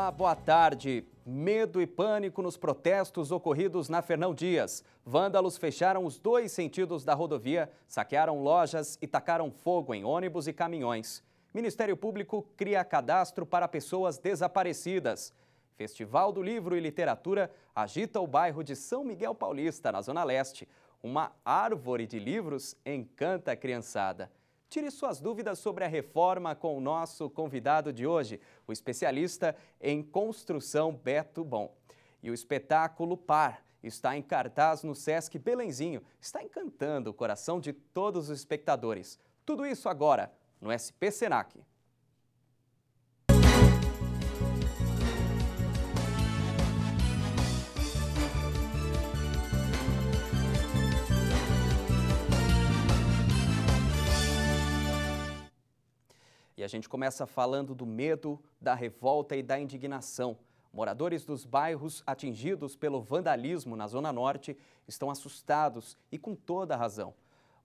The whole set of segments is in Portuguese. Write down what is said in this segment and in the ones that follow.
Olá, boa tarde. Medo e pânico nos protestos ocorridos na Fernão Dias. Vândalos fecharam os dois sentidos da rodovia, saquearam lojas e tacaram fogo em ônibus e caminhões. Ministério Público cria cadastro para pessoas desaparecidas. Festival do Livro e Literatura agita o bairro de São Miguel Paulista, na Zona Leste. Uma árvore de livros encanta a criançada. Tire suas dúvidas sobre a reforma com o nosso convidado de hoje, o especialista em construção Beto Bom. E o espetáculo Par está em cartaz no Sesc Belenzinho. Está encantando o coração de todos os espectadores. Tudo isso agora no SP Senac. E a gente começa falando do medo, da revolta e da indignação. Moradores dos bairros atingidos pelo vandalismo na Zona Norte estão assustados e com toda a razão.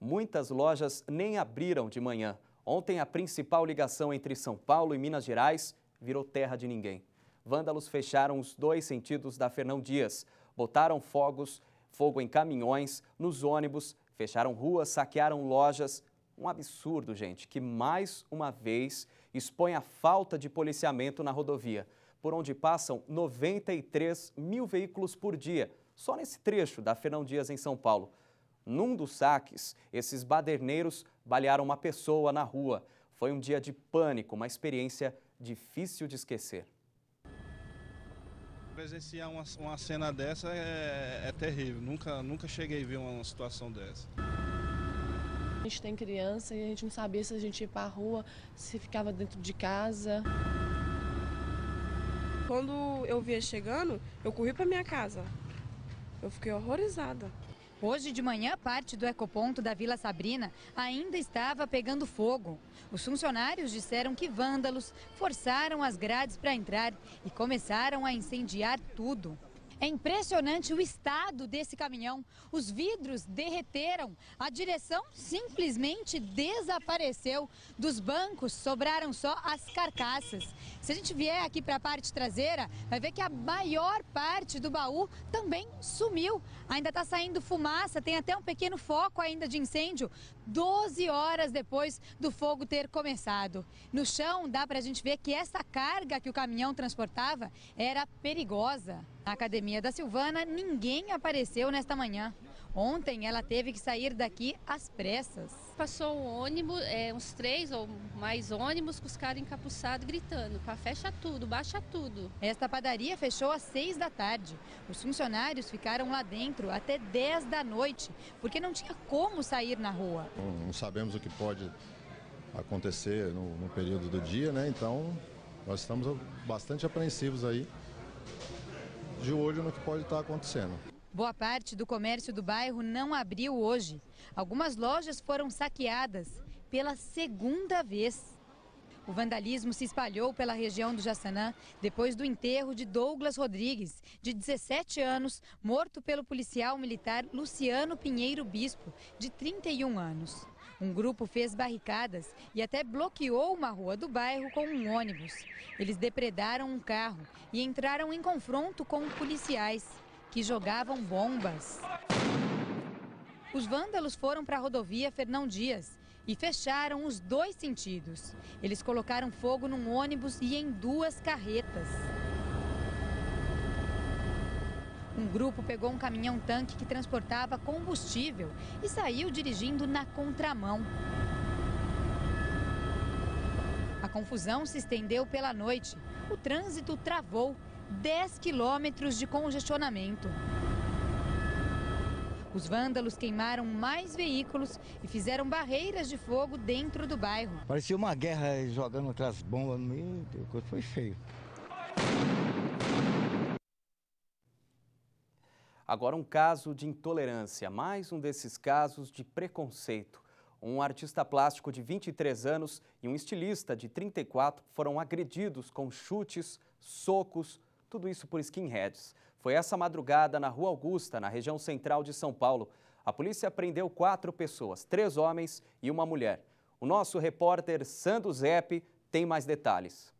Muitas lojas nem abriram de manhã. Ontem, a principal ligação entre São Paulo e Minas Gerais virou terra de ninguém. Vândalos fecharam os dois sentidos da Fernão Dias, botaram fogo em caminhões, nos ônibus, fecharam ruas, saquearam lojas. Um absurdo, gente, que mais uma vez expõe a falta de policiamento na rodovia, por onde passam 93 mil veículos por dia, só nesse trecho da Fernão Dias, em São Paulo. Num dos saques, esses baderneiros balearam uma pessoa na rua. Foi um dia de pânico, uma experiência difícil de esquecer. Presenciar uma cena dessa é terrível, nunca cheguei a ver uma situação dessa. A gente tem criança e a gente não sabia se a gente ia para a rua, se ficava dentro de casa. Quando eu via chegando, eu corri para minha casa. Eu fiquei horrorizada. Hoje de manhã, parte do ecoponto da Vila Sabrina ainda estava pegando fogo. Os funcionários disseram que vândalos forçaram as grades para entrar e começaram a incendiar tudo. É impressionante o estado desse caminhão. Os vidros derreteram, a direção simplesmente desapareceu. Dos bancos sobraram só as carcaças. Se a gente vier aqui para a parte traseira, vai ver que a maior parte do baú também sumiu. Ainda está saindo fumaça, tem até um pequeno foco ainda de incêndio, 12 horas depois do fogo ter começado. No chão dá para a gente ver que essa carga que o caminhão transportava era perigosa. Na academia da Silvana, ninguém apareceu nesta manhã. Ontem, ela teve que sair daqui às pressas. Passou um ônibus, uns 3 ou mais ônibus com os caras encapuçados gritando para fecha tudo, baixa tudo. Esta padaria fechou às 6 da tarde. Os funcionários ficaram lá dentro até 10 da noite, porque não tinha como sair na rua. Não sabemos o que pode acontecer no período do dia, né? Então, nós estamos bastante apreensivos aí, de olho no que pode estar acontecendo. Boa parte do comércio do bairro não abriu hoje. Algumas lojas foram saqueadas pela segunda vez. O vandalismo se espalhou pela região do Jaçanã depois do enterro de Douglas Rodrigues, de 17 anos, morto pelo policial militar Luciano Pinheiro Bispo, de 31 anos. Um grupo fez barricadas e até bloqueou uma rua do bairro com um ônibus. Eles depredaram um carro e entraram em confronto com policiais, que jogavam bombas. Os vândalos foram para a rodovia Fernão Dias e fecharam os dois sentidos. Eles colocaram fogo num ônibus e em 2 carretas. Um grupo pegou um caminhão-tanque que transportava combustível e saiu dirigindo na contramão. A confusão se estendeu pela noite. O trânsito travou, 10 quilômetros de congestionamento. Os vândalos queimaram mais veículos e fizeram barreiras de fogo dentro do bairro. Parecia uma guerra jogando outras bombas no meio, foi feio. Agora um caso de intolerância, mais um desses casos de preconceito. Um artista plástico de 23 anos e um estilista de 34 foram agredidos com chutes, socos, tudo isso por skinheads. Foi essa madrugada na Rua Augusta, na região central de São Paulo. A polícia prendeu 4 pessoas, 3 homens e uma mulher. O nosso repórter Sandro Zepp tem mais detalhes.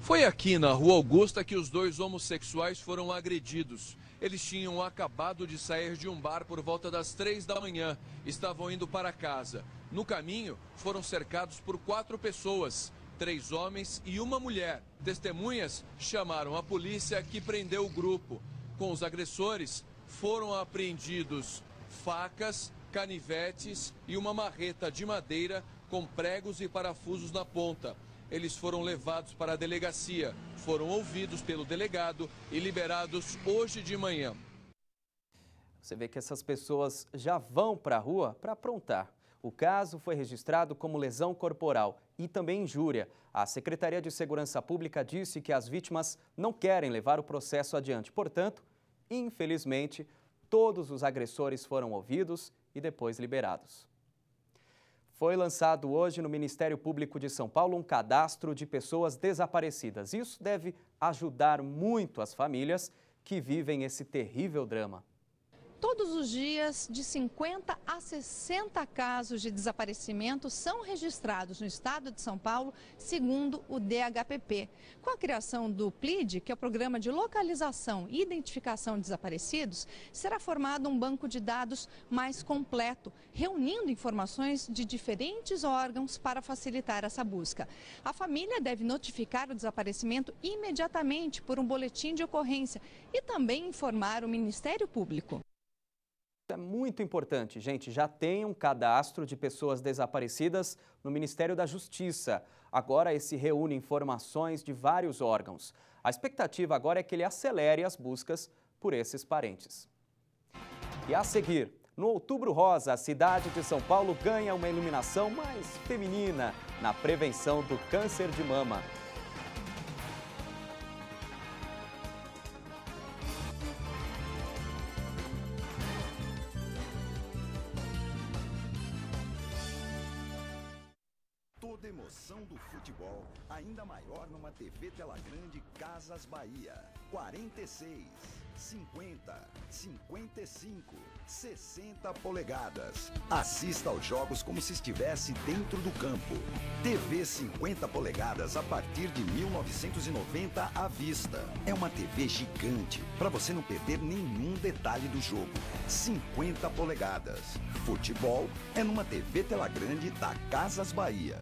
Foi aqui na Rua Augusta que os dois homossexuais foram agredidos. Eles tinham acabado de sair de um bar por volta das 3 da manhã. Estavam indo para casa. No caminho, foram cercados por 4 pessoas, 3 homens e uma mulher. Testemunhas chamaram a polícia, que prendeu o grupo. Com os agressores, foram apreendidos facas, canivetes e uma marreta de madeira com pregos e parafusos na ponta. Eles foram levados para a delegacia, foram ouvidos pelo delegado e liberados hoje de manhã. Você vê que essas pessoas já vão para a rua para aprontar. O caso foi registrado como lesão corporal e também injúria. A Secretaria de Segurança Pública disse que as vítimas não querem levar o processo adiante. Portanto, infelizmente, todos os agressores foram ouvidos e depois liberados. Foi lançado hoje no Ministério Público de São Paulo um cadastro de pessoas desaparecidas. Isso deve ajudar muito as famílias que vivem esse terrível drama. Todos os dias, de 50 a 60 casos de desaparecimento são registrados no estado de São Paulo, segundo o DHPP. Com a criação do PLID, que é o Programa de Localização e Identificação de Desaparecidos, será formado um banco de dados mais completo, reunindo informações de diferentes órgãos para facilitar essa busca. A família deve notificar o desaparecimento imediatamente por um boletim de ocorrência e também informar o Ministério Público. É muito importante, gente, já tem um cadastro de pessoas desaparecidas no Ministério da Justiça. Agora esse reúne informações de vários órgãos. A expectativa agora é que ele acelere as buscas por esses parentes. E a seguir, no Outubro Rosa, a cidade de São Paulo ganha uma iluminação mais feminina na prevenção do câncer de mama. Toda emoção do futebol, ainda maior numa TV tela grande Casas Bahia. 46, 50, 55, 60 polegadas. Assista aos jogos como se estivesse dentro do campo. TV 50 polegadas a partir de 1990 à vista. É uma TV gigante, para você não perder nenhum detalhe do jogo. 50 polegadas. Futebol é numa TV tela grande da Casas Bahia.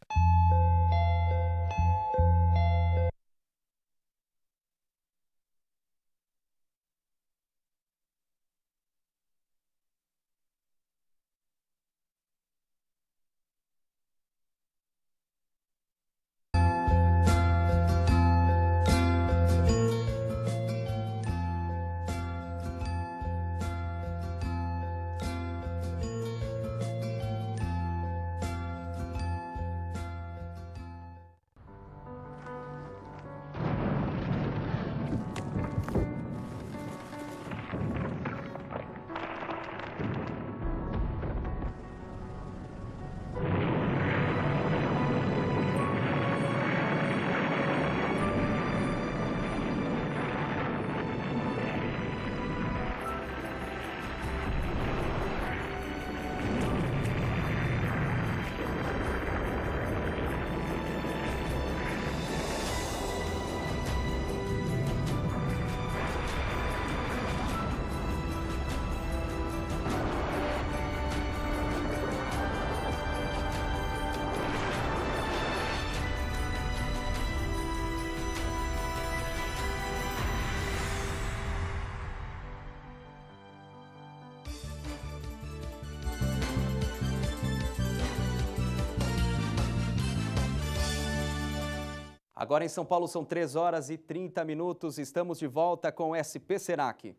Agora em São Paulo são 3 horas e 30 minutos, estamos de volta com o SP Senac.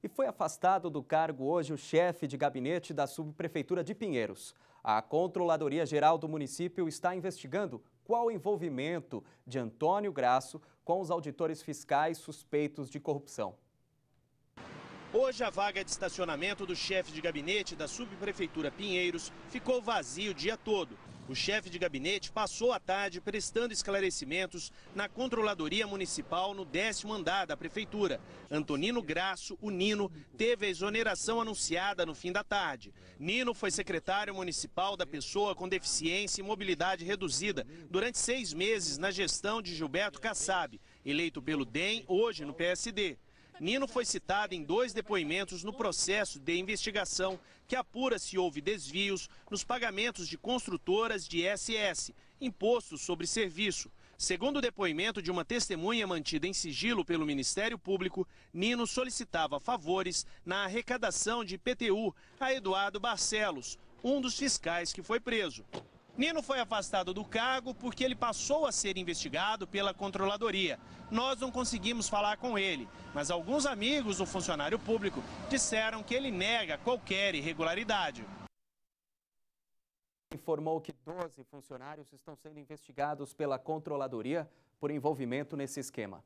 E foi afastado do cargo hoje o chefe de gabinete da subprefeitura de Pinheiros. A Controladoria Geral do município está investigando qual o envolvimento de Antônio Graço com os auditores fiscais suspeitos de corrupção. Hoje a vaga de estacionamento do chefe de gabinete da subprefeitura Pinheiros ficou vazia o dia todo. O chefe de gabinete passou a tarde prestando esclarecimentos na Controladoria Municipal no 10º andar da Prefeitura. Antonino Graço, o Nino, teve a exoneração anunciada no fim da tarde. Nino foi secretário municipal da pessoa com deficiência e mobilidade reduzida durante 6 meses na gestão de Gilberto Kassab, eleito pelo DEM, hoje no PSD. Nino foi citado em 2 depoimentos no processo de investigação que apura se houve desvios nos pagamentos de construtoras de ISS, Imposto sobre Serviço. Segundo o depoimento de uma testemunha mantida em sigilo pelo Ministério Público, Nino solicitava favores na arrecadação de IPTU a Eduardo Barcelos, um dos fiscais que foi preso. Nino foi afastado do cargo porque ele passou a ser investigado pela Controladoria. Nós não conseguimos falar com ele, mas alguns amigos do funcionário público disseram que ele nega qualquer irregularidade. Informou que 12 funcionários estão sendo investigados pela Controladoria por envolvimento nesse esquema.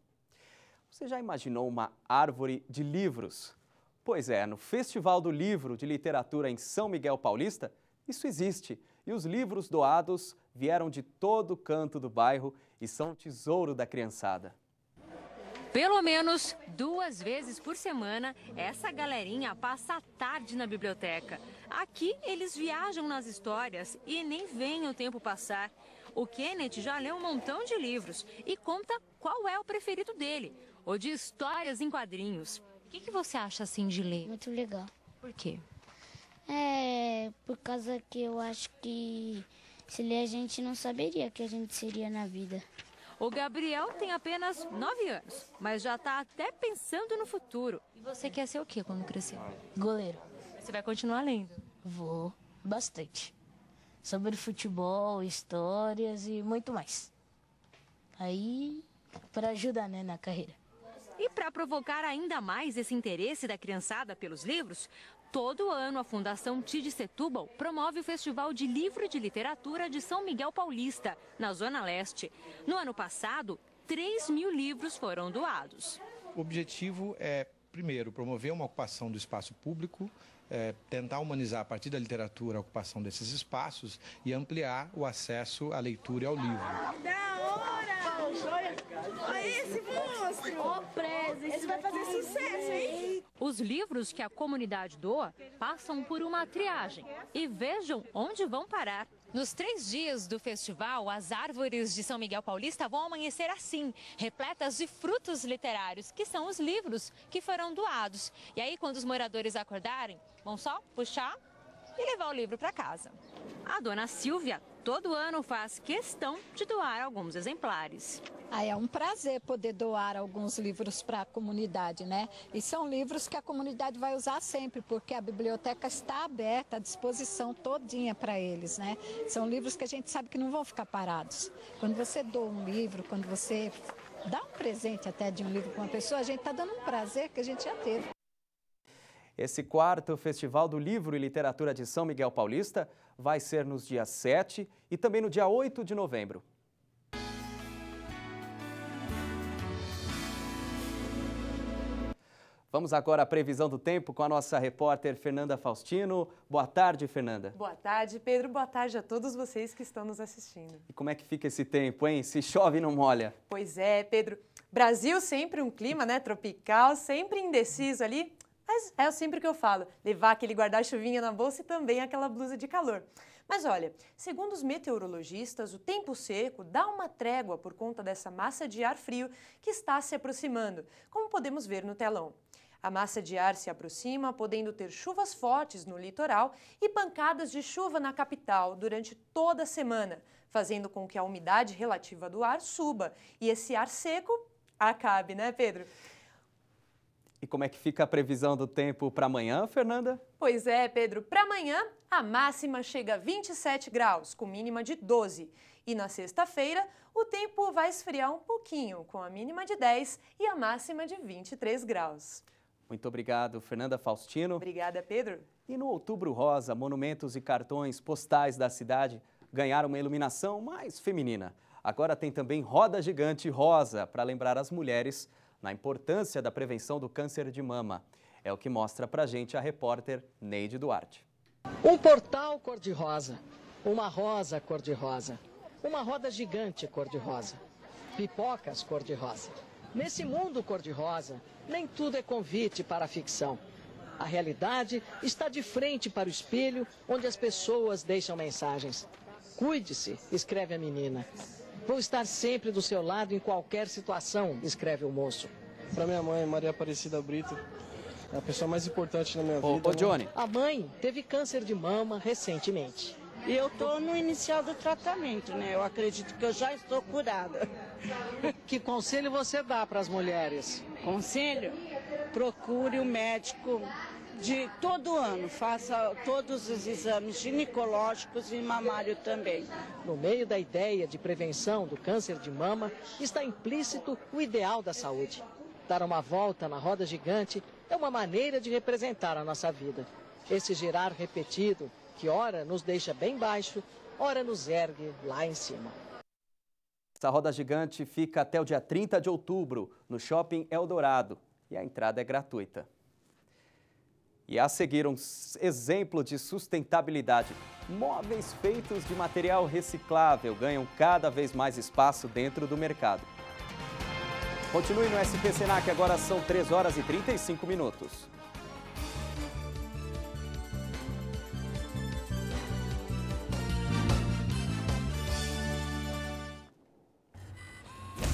Você já imaginou uma árvore de livros? Pois é, no Festival do Livro de Literatura em São Miguel Paulista, isso existe. E os livros doados vieram de todo canto do bairro e são o tesouro da criançada. Pelo menos 2 vezes por semana, essa galerinha passa a tarde na biblioteca. Aqui eles viajam nas histórias e nem veem o tempo passar. O Kenneth já leu um montão de livros e conta qual é o preferido dele, o de histórias em quadrinhos. O que você acha assim de ler? Muito legal. Por quê? Por causa que eu acho que se ler a gente não saberia que a gente seria na vida. O Gabriel tem apenas 9 anos, mas já está até pensando no futuro. E você quer ser o quê quando crescer? Goleiro. Você vai continuar lendo? Vou, bastante. Sobre futebol, histórias e muito mais. Aí, para ajudar, né, na carreira. E para provocar ainda mais esse interesse da criançada pelos livros, todo ano a Fundação Tid Setúbal promove o Festival de Livro e de Literatura de São Miguel Paulista, na Zona Leste. No ano passado, 3.000 livros foram doados. O objetivo é, primeiro, promover uma ocupação do espaço público, tentar humanizar a partir da literatura a ocupação desses espaços e ampliar o acesso à leitura e ao livro. Da hora! Olha esse monstro! Esse vai fazer sucesso, hein? Os livros que a comunidade doa passam por uma triagem e vejam onde vão parar. Nos 3 dias do festival, as árvores de São Miguel Paulista vão amanhecer assim, repletas de frutos literários, que são os livros que foram doados. E aí, quando os moradores acordarem, vão só puxar e levar o livro para casa. A dona Silvia, todo ano, faz questão de doar alguns exemplares. É um prazer poder doar alguns livros para a comunidade, né? E são livros que a comunidade vai usar sempre, porque a biblioteca está aberta à disposição todinha para eles, né? São livros que a gente sabe que não vão ficar parados. Quando você doa um livro, quando você dá um presente até de um livro para uma pessoa, a gente está dando um prazer que a gente já teve. Esse 4º Festival do Livro e Literatura de São Miguel Paulista vai ser nos dias 7 e também no dia 8 de novembro. Vamos agora à previsão do tempo com a nossa repórter Fernanda Faustino. Boa tarde, Fernanda. Boa tarde, Pedro. Boa tarde a todos vocês que estão nos assistindo. E como é que fica esse tempo, hein? Se chove, não molha. Pois é, Pedro. Brasil sempre um clima, né, tropical, sempre indeciso ali. Mas é sempre o que eu falo, levar aquele guarda-chuvinha na bolsa e também aquela blusa de calor. Mas olha, segundo os meteorologistas, o tempo seco dá uma trégua por conta dessa massa de ar frio que está se aproximando, como podemos ver no telão. A massa de ar se aproxima, podendo ter chuvas fortes no litoral e pancadas de chuva na capital durante toda a semana, fazendo com que a umidade relativa do ar suba e esse ar seco acabe, né, Pedro? E como é que fica a previsão do tempo para amanhã, Fernanda? Pois é, Pedro. Para amanhã, a máxima chega a 27 graus, com mínima de 12. E na sexta-feira, o tempo vai esfriar um pouquinho, com a mínima de 10 e a máxima de 23 graus. Muito obrigado, Fernanda Faustino. Obrigada, Pedro. E no Outubro Rosa, monumentos e cartões postais da cidade ganharam uma iluminação mais feminina. Agora tem também roda gigante rosa para lembrar as mulheres na importância da prevenção do câncer de mama. É o que mostra pra gente a repórter Neide Duarte. Um portal cor-de-rosa. Uma rosa cor-de-rosa. Uma roda gigante cor-de-rosa. Pipocas cor-de-rosa. Nesse mundo cor-de-rosa, nem tudo é convite para a ficção. A realidade está de frente para o espelho, onde as pessoas deixam mensagens. Cuide-se, escreve a menina. Vou estar sempre do seu lado em qualquer situação, escreve o moço. Para minha mãe, Maria Aparecida Brito, é a pessoa mais importante na minha vida. Ô, Johnny. A mãe teve câncer de mama recentemente. E eu estou no inicial do tratamento, né? Eu acredito que eu já estou curada. Que conselho você dá para as mulheres? Conselho? Procure o médico de todo ano, faça todos os exames ginecológicos e mamário também. No meio da ideia de prevenção do câncer de mama está implícito o ideal da saúde. Dar uma volta na roda gigante é uma maneira de representar a nossa vida. Esse girar repetido, que ora nos deixa bem baixo, ora nos ergue lá em cima. Essa roda gigante fica até o dia 30 de outubro, no Shopping Eldorado, e a entrada é gratuita. E a seguir, um exemplo de sustentabilidade. Móveis feitos de material reciclável ganham cada vez mais espaço dentro do mercado. Continue no SP Senac, agora são 3 horas e 35 minutos.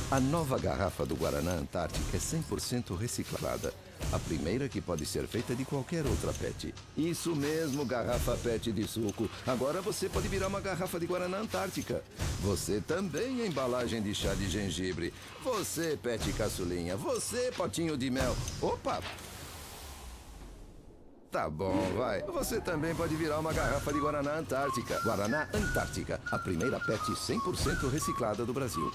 A nova garrafa do Guaraná Antártica é 100% reciclada. A primeira que pode ser feita de qualquer outra PET. Isso mesmo, garrafa PET de suco. Agora você pode virar uma garrafa de Guaraná Antártica. Você também é embalagem de chá de gengibre. Você, PET caçulinha. Você, potinho de mel. Opa! Tá bom, vai. Você também pode virar uma garrafa de Guaraná Antártica. Guaraná Antártica, a primeira PET 100% reciclada do Brasil.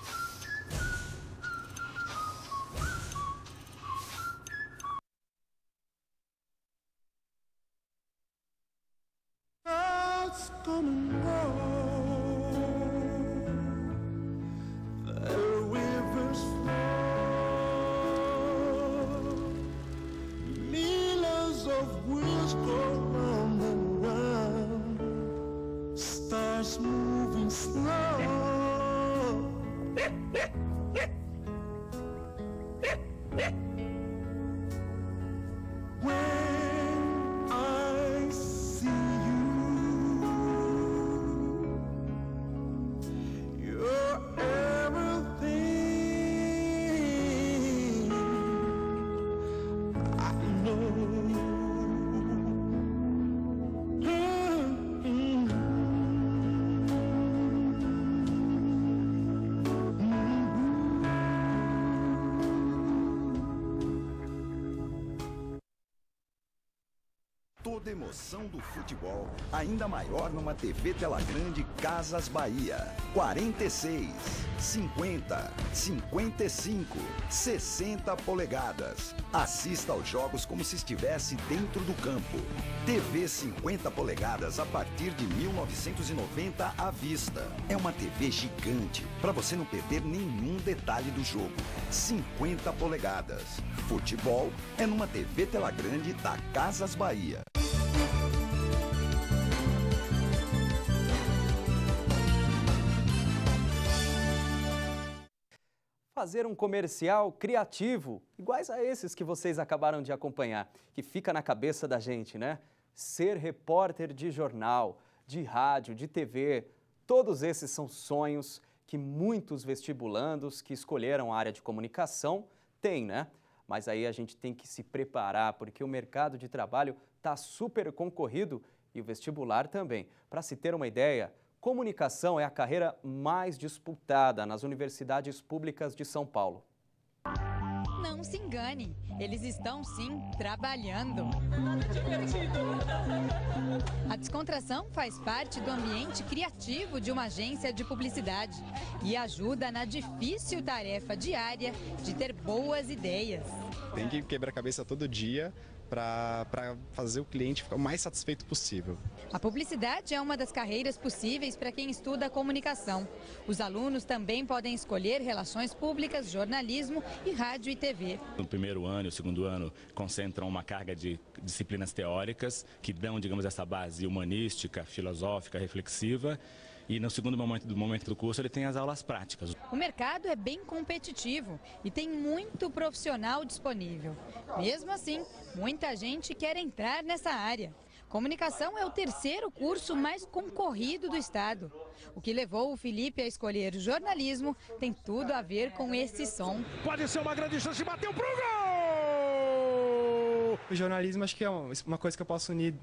Toda emoção do futebol, ainda maior numa TV tela grande Casas Bahia. 46, 50, 55, 60 polegadas. Assista aos jogos como se estivesse dentro do campo. TV 50 polegadas a partir de 1990 à vista. É uma TV gigante, para você não perder nenhum detalhe do jogo. 50 polegadas. Futebol é numa TV tela grande da Casas Bahia. Fazer um comercial criativo, iguais a esses que vocês acabaram de acompanhar, que fica na cabeça da gente, né? Ser repórter de jornal, de rádio, de TV, todos esses são sonhos que muitos vestibulandos que escolheram a área de comunicação têm, né? Mas aí a gente tem que se preparar, porque o mercado de trabalho está super concorrido e o vestibular também. Para se ter uma ideia, comunicação é a carreira mais disputada nas universidades públicas de São Paulo. Não se engane, eles estão sim trabalhando. A descontração faz parte do ambiente criativo de uma agência de publicidade e ajuda na difícil tarefa diária de ter boas ideias. Tem que quebrar a cabeça todo dia para fazer o cliente ficar o mais satisfeito possível. A publicidade é uma das carreiras possíveis para quem estuda comunicação. Os alunos também podem escolher relações públicas, jornalismo e rádio e TV. No primeiro ano e o segundo ano concentram uma carga de disciplinas teóricas que dão, digamos, essa base humanística, filosófica, reflexiva. E no segundo momento do curso ele tem as aulas práticas. O mercado é bem competitivo e tem muito profissional disponível. Mesmo assim, muita gente quer entrar nessa área. Comunicação é o terceiro curso mais concorrido do estado. O que levou o Felipe a escolher jornalismo tem tudo a ver com esse som. Pode ser uma grande chance, bateu pro gol! O jornalismo acho que é uma coisa que eu posso unir,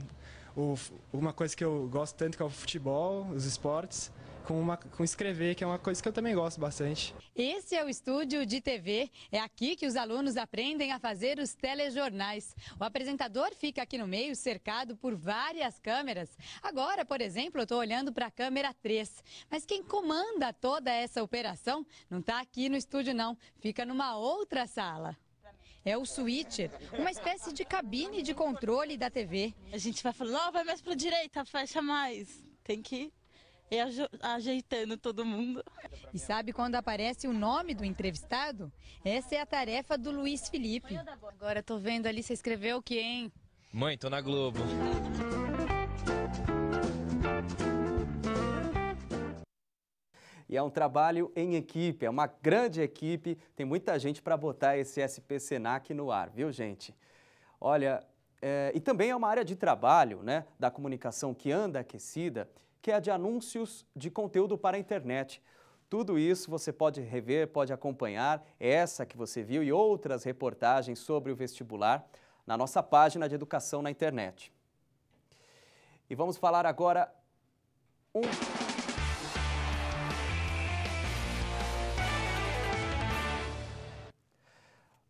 uma coisa que eu gosto tanto, que é o futebol, os esportes, com escrever, que é uma coisa que eu também gosto bastante. Esse é o estúdio de TV. É aqui que os alunos aprendem a fazer os telejornais. O apresentador fica aqui no meio, cercado por várias câmeras. Agora, por exemplo, eu estou olhando para a câmera 3. Mas quem comanda toda essa operação não está aqui no estúdio, não. Fica numa outra sala. É o switcher, uma espécie de cabine de controle da TV. A gente vai falando, ó, vai mais para a direita, fecha mais. Tem que ir ajeitando todo mundo. E sabe quando aparece o nome do entrevistado? Essa é a tarefa do Luiz Felipe. Agora tô vendo ali, você escreveu o que, hein? Mãe, tô na Globo. E é um trabalho em equipe, é uma grande equipe, tem muita gente para botar esse SP Senac no ar, viu, gente? Olha, e também é uma área de trabalho, né, da comunicação que anda aquecida, que é a de anúncios de conteúdo para a internet. Tudo isso você pode rever, pode acompanhar, essa que você viu e outras reportagens sobre o vestibular na nossa página de educação na internet. E vamos falar agora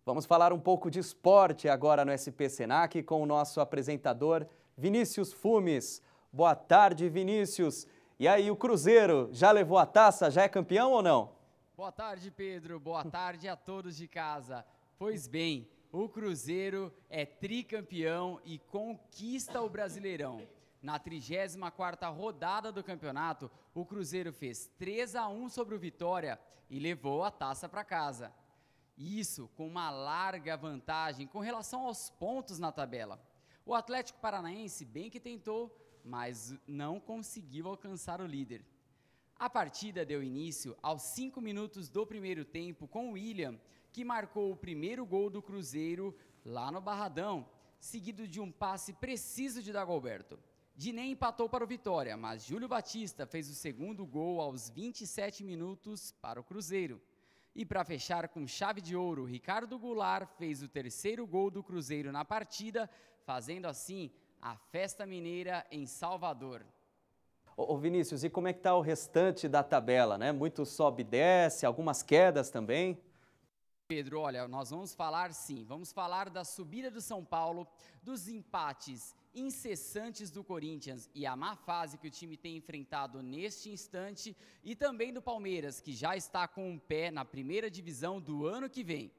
Vamos falar um pouco de esporte agora no SP Senac com o nosso apresentador Vinícius Fumes. Boa tarde, Vinícius. E aí, o Cruzeiro já levou a taça? Já é campeão ou não? Boa tarde, Pedro. Boa tarde a todos de casa. Pois bem, o Cruzeiro é tricampeão e conquista o Brasileirão. Na 34ª rodada do campeonato, o Cruzeiro fez 3-1 sobre o Vitória e levou a taça para casa. Isso com uma larga vantagem com relação aos pontos na tabela. O Atlético Paranaense bem que tentou, mas não conseguiu alcançar o líder. A partida deu início aos 5 minutos do primeiro tempo com o William, que marcou o primeiro gol do Cruzeiro lá no Barradão, seguido de um passe preciso de Dagoberto. Diné empatou para o Vitória, mas Júlio Batista fez o segundo gol aos 27 minutos para o Cruzeiro. E para fechar com chave de ouro, Ricardo Goulart fez o terceiro gol do Cruzeiro na partida, fazendo assim a festa mineira em Salvador. Ô Vinícius, e como é que está o restante da tabela, né? Muito sobe e desce, algumas quedas também? Pedro, olha, nós vamos falar sim, vamos falar da subida do São Paulo, dos empates incessantes do Corinthians e a má fase que o time tem enfrentado neste instante e também do Palmeiras, que já está com um pé na primeira divisão do ano que vem.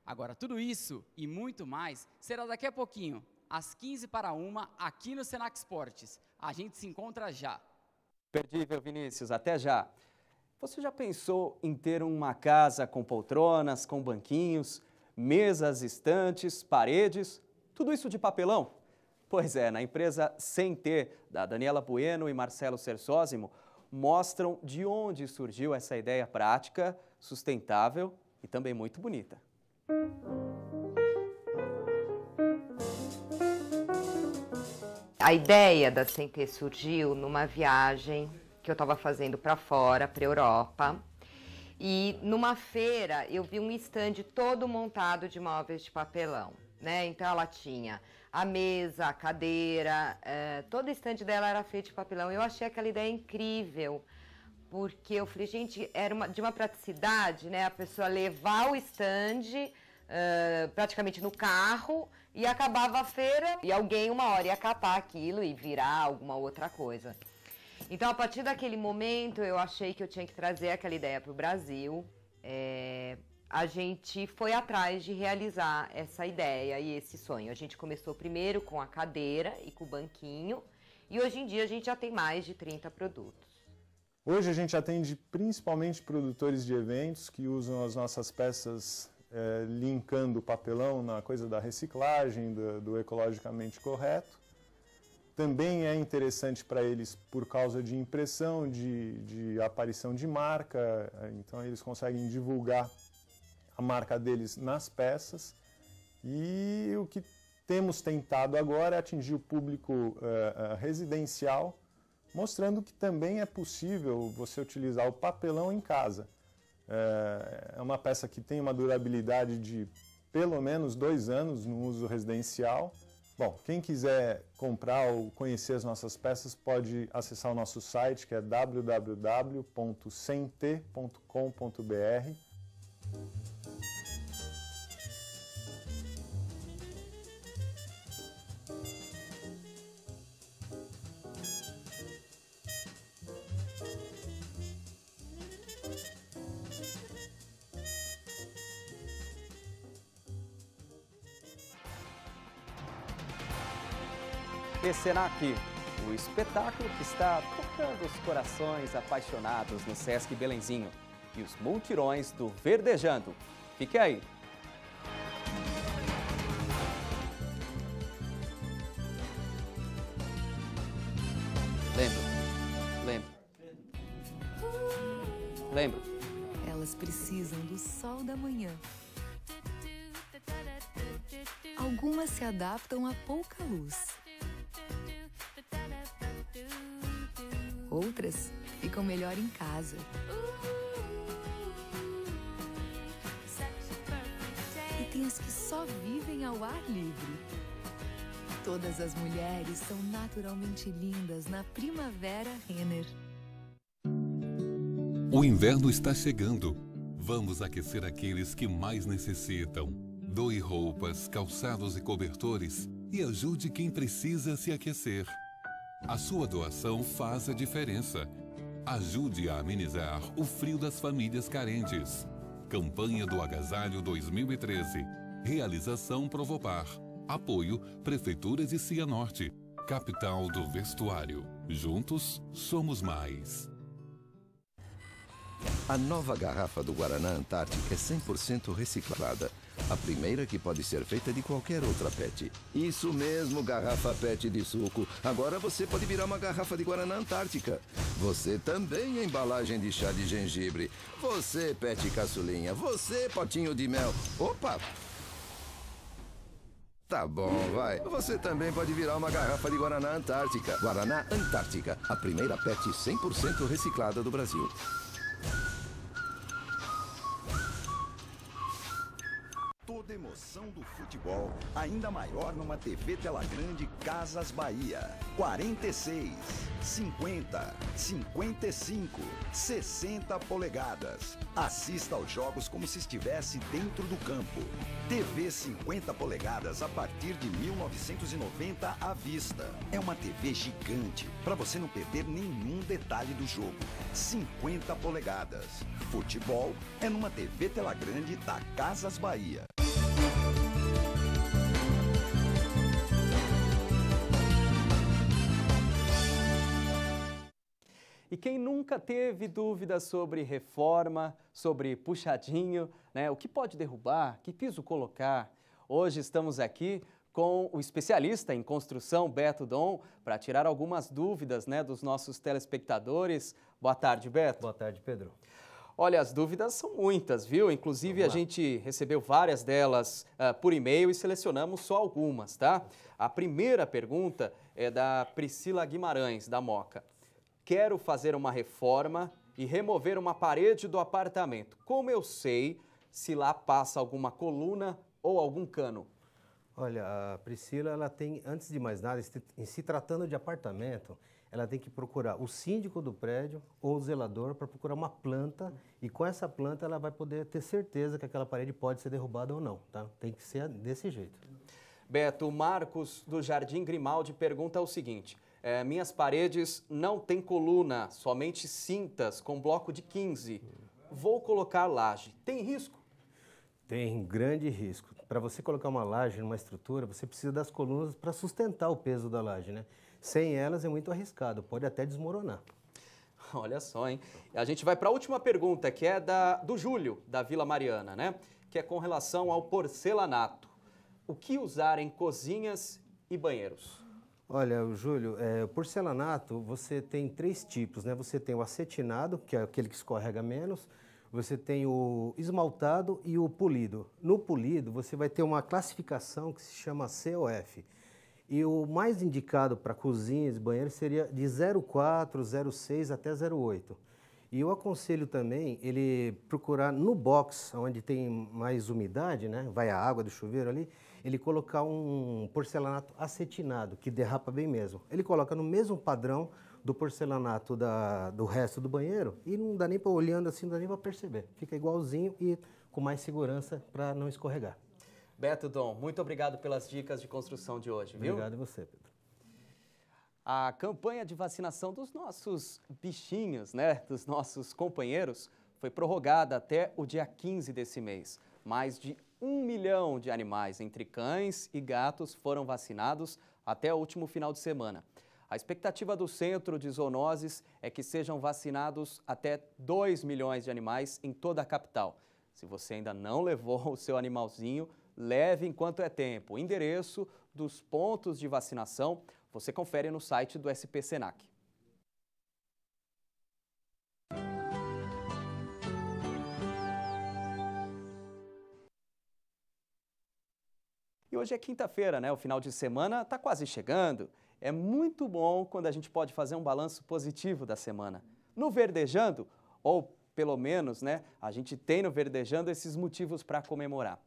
Agora, tudo isso e muito mais será daqui a pouquinho, às 12:45, aqui no Senac Esportes. A gente se encontra já. Imperdível, Vinícius, até já. Você já pensou em ter uma casa com poltronas, com banquinhos, mesas, estantes, paredes, tudo isso de papelão? Pois é, na empresa Sem Ter, da Daniela Bueno e Marcelo Sersósimo, mostram de onde surgiu essa ideia prática, sustentável e também muito bonita. A ideia da Sem Ter surgiu numa viagem que eu estava fazendo para fora, para a Europa. E numa feira eu vi um estande todo montado de móveis de papelão, né? Então ela tinha a mesa, a cadeira, todo o estande dela era feito de papelão. Eu achei aquela ideia incrível, porque eu falei, gente, era de uma praticidade, né? A pessoa levar o estande praticamente no carro e acabava a feira e alguém uma hora ia catar aquilo e virar alguma outra coisa. Então, a partir daquele momento, eu achei que eu tinha que trazer aquela ideia para o Brasil. a gente foi atrás de realizar essa ideia e esse sonho. A gente começou primeiro com a cadeira e com o banquinho, e hoje em dia a gente já tem mais de 30 produtos. Hoje a gente atende principalmente produtores de eventos que usam as nossas peças linkando o papelão na coisa da reciclagem, do ecologicamente correto. Também é interessante para eles por causa de impressão, de aparição de marca, então eles conseguem divulgar a marca deles nas peças. E o que temos tentado agora é atingir o público residencial, mostrando que também é possível você utilizar o papelão em casa. É uma peça que tem uma durabilidade de pelo menos 2 anos no uso residencial. Bom, quem quiser comprar ou conhecer as nossas peças pode acessar o nosso site, que é www.sente.com.br. Senac, o espetáculo que está tocando os corações apaixonados no Sesc Belenzinho e os multirões do Verdejando. Fique aí! Lembro. Elas precisam do sol da manhã. Algumas se adaptam a pouca luz. Outras ficam melhor em casa. E tem as que só vivem ao ar livre. Todas as mulheres são naturalmente lindas na Primavera Renner. O inverno está chegando. Vamos aquecer aqueles que mais necessitam. Doe roupas, calçados e cobertores e ajude quem precisa se aquecer. A sua doação faz a diferença. Ajude a amenizar o frio das famílias carentes. Campanha do Agasalho 2013. Realização Provopar. Apoio Prefeituras de Cianorte. Capital do Vestuário. Juntos, somos mais. A nova garrafa do Guaraná Antártica é 100% reciclada. A primeira que pode ser feita de qualquer outra PET. Isso mesmo, garrafa PET de suco. Agora você pode virar uma garrafa de Guaraná Antártica. Você também é embalagem de chá de gengibre. Você, PET caçulinha. Você, potinho de mel. Opa! Tá bom, vai. Você também pode virar uma garrafa de Guaraná Antártica. Guaraná Antártica, a primeira PET 100% reciclada do Brasil. Toda emoção do futebol, ainda maior numa TV tela grande Casas Bahia. 46, 50, 55, 60 polegadas. Assista aos jogos como se estivesse dentro do campo. TV 50 polegadas a partir de 1990 à vista. É uma TV gigante, para você não perder nenhum detalhe do jogo. 50 polegadas. Futebol é numa TV tela grande da Casas Bahia. E quem nunca teve dúvidas sobre reforma, sobre puxadinho, né? O que pode derrubar, que piso colocar? Hoje estamos aqui com o especialista em construção, Beto Dom, para tirar algumas dúvidas, né, dos nossos telespectadores. Boa tarde, Beto. Boa tarde, Pedro. Olha, as dúvidas são muitas, viu? Inclusive, a gente recebeu várias delas por e-mail e selecionamos só algumas, tá? A primeira pergunta é da Priscila Guimarães, da Moca. Quero fazer uma reforma e remover uma parede do apartamento. Como eu sei se lá passa alguma coluna ou algum cano? Olha, a Priscila, ela tem, antes de mais nada, em se tratando de apartamento, ela tem que procurar o síndico do prédio ou o zelador para procurar uma planta e com essa planta ela vai poder ter certeza que aquela parede pode ser derrubada ou não, tá? Tem que ser desse jeito. Beto, o Marcos do Jardim Grimaldi pergunta o seguinte: minhas paredes não têm coluna, somente cintas com bloco de 15. Vou colocar laje. Tem risco? Tem grande risco. Para você colocar uma laje numa estrutura, você precisa das colunas para sustentar o peso da laje, né? Sem elas é muito arriscado, pode até desmoronar. Olha só, hein? A gente vai para a última pergunta, que é do Júlio, da Vila Mariana, né? Que é com relação ao porcelanato. O que usar em cozinhas e banheiros? Olha, Júlio, o porcelanato, você tem 3 tipos, né? Você tem o acetinado, que é aquele que escorrega menos, você tem o esmaltado e o polido. No polido, você vai ter uma classificação que se chama COF. E o mais indicado para cozinhas e banheiros seria de 0,4, 0,6 até 0,8. E eu aconselho também ele procurar no box, onde tem mais umidade, né? Vai a água do chuveiro ali, ele colocar um porcelanato acetinado, que derrapa bem mesmo. Ele coloca no mesmo padrão do porcelanato do resto do banheiro e não dá nem para olhando assim, não dá nem para perceber. Fica igualzinho e com mais segurança para não escorregar. Beto Dom, muito obrigado pelas dicas de construção de hoje, viu? Obrigado a você, Pedro. A campanha de vacinação dos nossos bichinhos, né, dos nossos companheiros, foi prorrogada até o dia 15 desse mês. Mais de 1 milhão de animais, entre cães e gatos, foram vacinados até o último final de semana. A expectativa do Centro de Zoonoses é que sejam vacinados até 2 milhões de animais em toda a capital. Se você ainda não levou o seu animalzinho, leve enquanto é tempo. O endereço dos pontos de vacinação você confere no site do SP Senac. E hoje é quinta-feira, né? O final de semana está quase chegando. É muito bom quando a gente pode fazer um balanço positivo da semana. No Verdejando, ou pelo menos, né, a gente tem no Verdejando esses motivos para comemorar.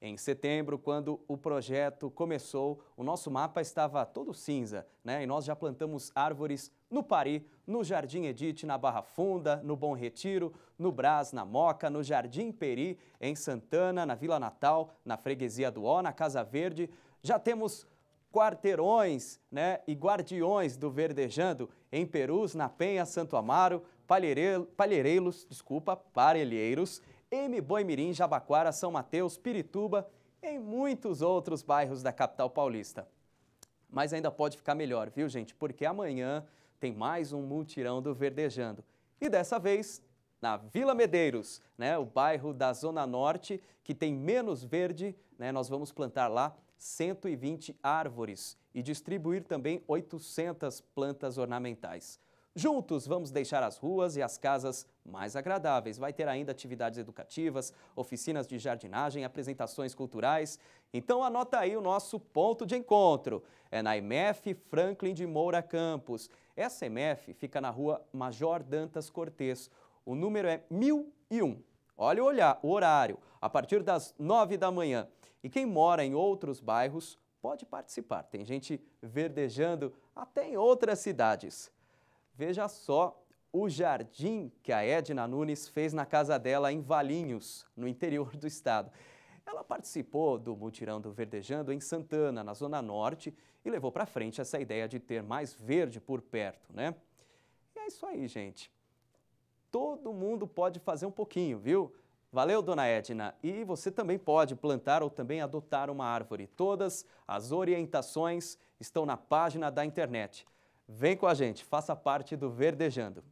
Em setembro, quando o projeto começou, o nosso mapa estava todo cinza, né? E nós já plantamos árvores no Pari, no Jardim Edite, na Barra Funda, no Bom Retiro, no Brás, na Moca, no Jardim Peri, em Santana, na Vila Natal, na Freguesia do Ó, na Casa Verde. Já temos quarteirões, né, e guardiões do Verdejando em Perus, na Penha, Santo Amaro, Parelheiros, M. Boimirim, Jabaquara, São Mateus, Pirituba e em muitos outros bairros da capital paulista. Mas ainda pode ficar melhor, viu, gente? Porque amanhã tem mais um mutirão do Verdejando. E dessa vez, na Vila Medeiros, né, o bairro da Zona Norte, que tem menos verde, né, nós vamos plantar lá 120 árvores e distribuir também 800 plantas ornamentais. Juntos vamos deixar as ruas e as casas mais agradáveis. Vai ter ainda atividades educativas, oficinas de jardinagem, apresentações culturais. Então anota aí o nosso ponto de encontro. É na MF Franklin de Moura Campos. Essa MF fica na rua Major Dantas Cortês. O número é 1001. Olha o horário, a partir das 9 da manhã. E quem mora em outros bairros pode participar. Tem gente verdejando até em outras cidades. Veja só o jardim que a Edna Nunes fez na casa dela em Valinhos, no interior do estado. Ela participou do mutirão do Verdejando em Santana, na Zona Norte, e levou para frente essa ideia de ter mais verde por perto, né? E é isso aí, gente. Todo mundo pode fazer um pouquinho, viu? Valeu, dona Edna. E você também pode plantar ou também adotar uma árvore. Todas as orientações estão na página da internet. Vem com a gente, faça parte do Verdejando.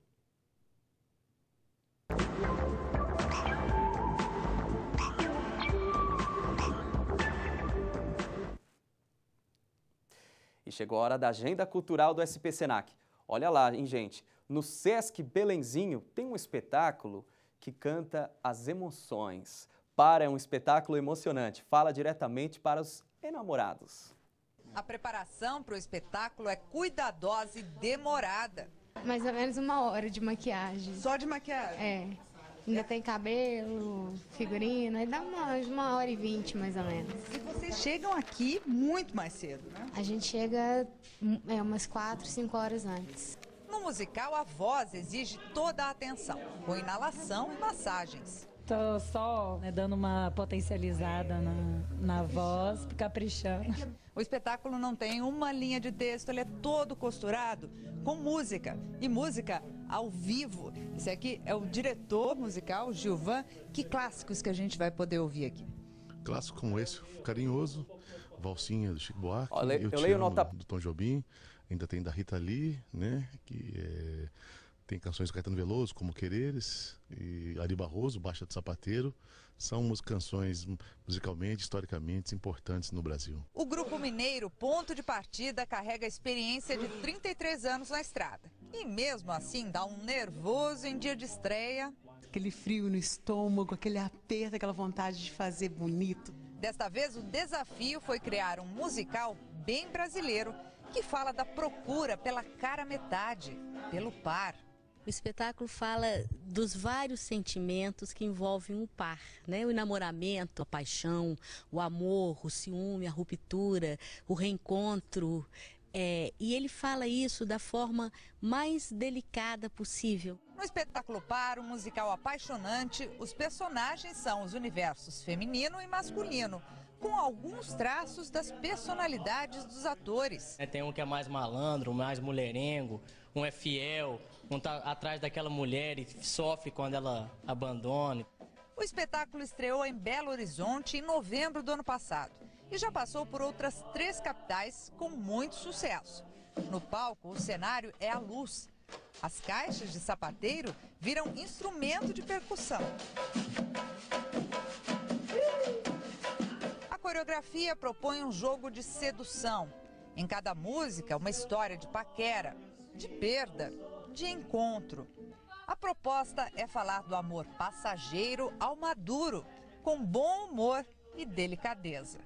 E chegou a hora da agenda cultural do SP Senac. Olha lá, hein, gente? No Sesc Belenzinho tem um espetáculo que canta as emoções. É um espetáculo emocionante. Fala diretamente para os enamorados. A preparação para o espetáculo é cuidadosa e demorada. Mais ou menos 1 hora de maquiagem. Só de maquiagem? É. Ainda tem cabelo, figurino, aí dá umas 1h20 mais ou menos. E vocês chegam aqui muito mais cedo, né? A gente chega umas 4, 5 horas antes. No musical, a voz exige toda a atenção, com inalação e massagens. Tô só dando uma potencializada na voz, caprichando. O espetáculo não tem uma linha de texto, ele é todo costurado com música. E música ao vivo. Esse aqui é o diretor musical, Gilvan. Que clássicos que a gente vai poder ouvir aqui? Clássico como esse, Carinhoso, Valsinha do Chico Buarque, eu leio nota do Tom Jobim, ainda tem da Rita Lee, né, que tem canções do Caetano Veloso, como Quereres, e Ari Barroso, Baixa de Sapateiro, são canções musicalmente, historicamente importantes no Brasil. O Grupo Mineiro, ponto de partida, carrega a experiência de 33 anos na estrada. E mesmo assim dá um nervoso em dia de estreia. Aquele frio no estômago, aquele aperto, aquela vontade de fazer bonito. Desta vez, o desafio foi criar um musical bem brasileiro que fala da procura pela cara metade, pelo par. O espetáculo fala dos vários sentimentos que envolvem um par, né? O enamoramento, a paixão, o amor, o ciúme, a ruptura, o reencontro. E ele fala isso da forma mais delicada possível. No espetáculo Par, um musical apaixonante, os personagens são os universos feminino e masculino, com alguns traços das personalidades dos atores. Tem um que é mais malandro, mais mulherengo, um é fiel, um tá atrás daquela mulher e sofre quando ela abandona. O espetáculo estreou em Belo Horizonte em novembro do ano passado e já passou por outras 3 capitais com muito sucesso. No palco, o cenário é a luz. As caixas de sapateiro viram instrumento de percussão. A coreografia propõe um jogo de sedução. Em cada música, uma história de paquera, de perda, de encontro. A proposta é falar do amor passageiro ao maduro, com bom humor e delicadeza.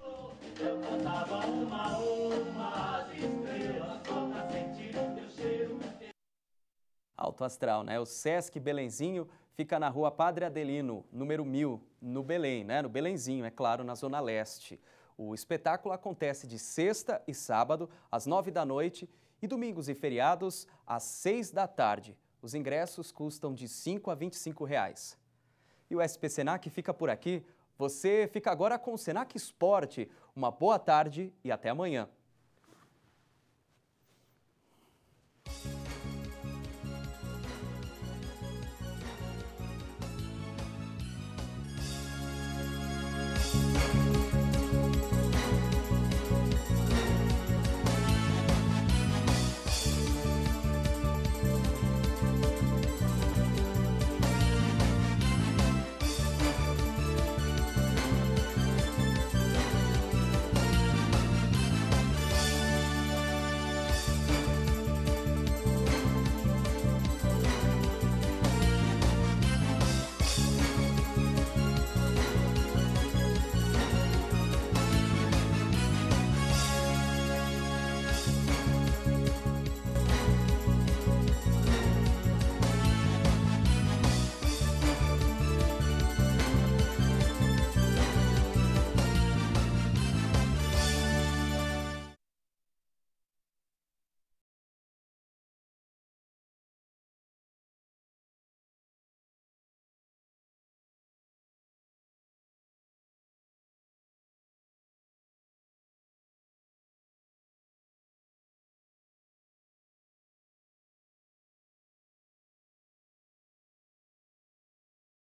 Alto astral, né? O Sesc Belenzinho fica na rua Padre Adelino, número 1000, no Belém, né? No Belenzinho, é claro, na Zona Leste. O espetáculo acontece de sexta e sábado, às 9 da noite, e domingos e feriados, às 6 da tarde. Os ingressos custam de R$ 5 a R$ 25. E o SP Senac fica por aqui. Você fica agora com o Senac Esporte. Uma boa tarde e até amanhã.